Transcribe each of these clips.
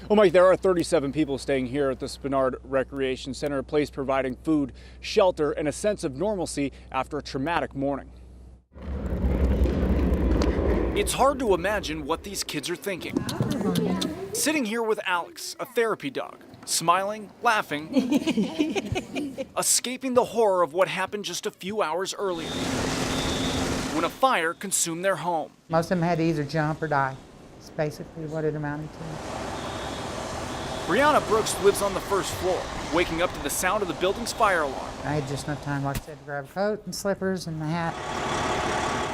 Well, Mike, there are 37 people staying here at the Spenard Recreation Center, a place providing food, shelter, and a sense of normalcy after a traumatic morning. It's hard to imagine what these kids are thinking. Sitting here with Alex, a therapy dog, smiling, laughing, escaping the horror of what happened just a few hours earlier, when a fire consumed their home. Most of them had to either jump or die. It's basically what it amounted to. Brianna Brooks lives on the first floor, waking up to the sound of the building's fire alarm. I had just enough time, like I said, to grab a coat and slippers and a hat.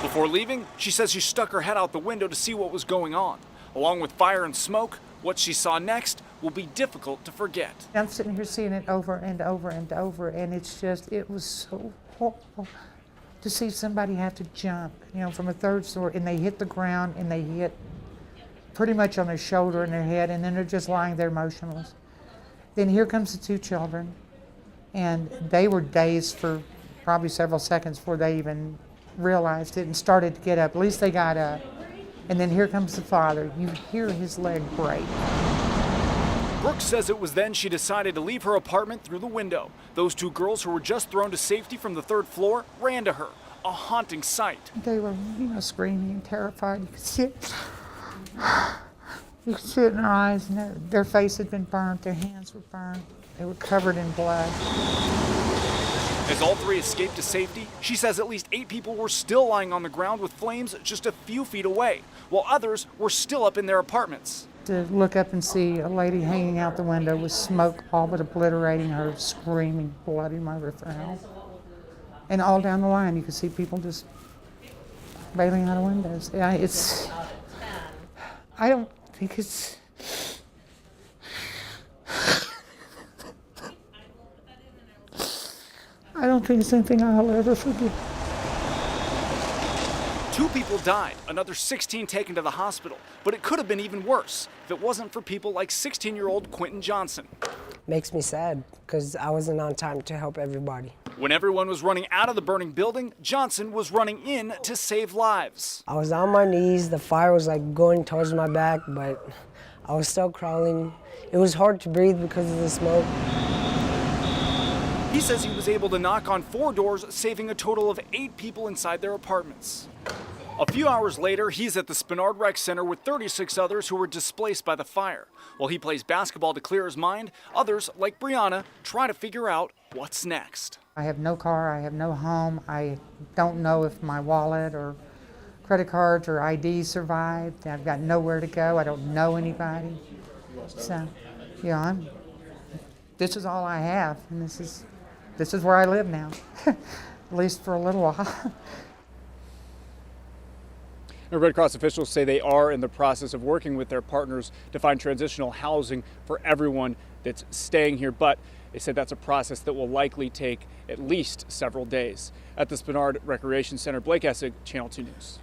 Before leaving, she says she stuck her head out the window to see what was going on. Along with fire and smoke, what she saw next will be difficult to forget. I'm sitting here seeing it over and over and over, and it's just, it was so horrible to see somebody have to jump, from a third floor, and they hit the ground, and they hit pretty much on their shoulder and their head, and then they're just lying there motionless. Then here comes the two children, and they were dazed for probably several seconds before they even realized it and started to get up. At least they got up. And then here comes the father. You hear his leg break. Brooks says it was then she decided to leave her apartment through the window. Those two girls who were just thrown to safety from the third floor ran to her, a haunting sight. They were, screaming and terrified. You could see it. You could see it in their eyes, and their face had been burnt, their hands were burned. They were covered in blood. As all three escaped to safety, she says at least 8 people were still lying on the ground with flames just a few feet away, while others were still up in their apartments. To look up and see a lady hanging out the window with smoke all but obliterating her, screaming bloody murder for help. And all down the line, you could see people just bailing out of windows. Yeah, I don't think it's... I don't think it's anything I'll ever forget. 2 people died, another 16 taken to the hospital. But it could have been even worse if it wasn't for people like 16-year-old Quentin Johnson. Makes me sad because I wasn't on time to help everybody. When everyone was running out of the burning building, Johnson was running in to save lives. I was on my knees, the fire was going towards my back, but I was still crawling. It was hard to breathe because of the smoke. He says he was able to knock on 4 doors, saving a total of 8 people inside their apartments. A few hours later, he's at the Spenard Rec Center with 36 others who were displaced by the fire. While he plays basketball to clear his mind, others, like Brianna, try to figure out what's next. I have no car, I have no home, I don't know if my wallet or credit cards or ID survived. I've got nowhere to go, I don't know anybody. So, this is all I have, and this is where I live now, at least for a little while. Red Cross officials say they are in the process of working with their partners to find transitional housing for everyone that's staying here, but they said that's a process that will likely take at least several days. At the Spenard Recreation Center, Blake Essig, Channel 2 News.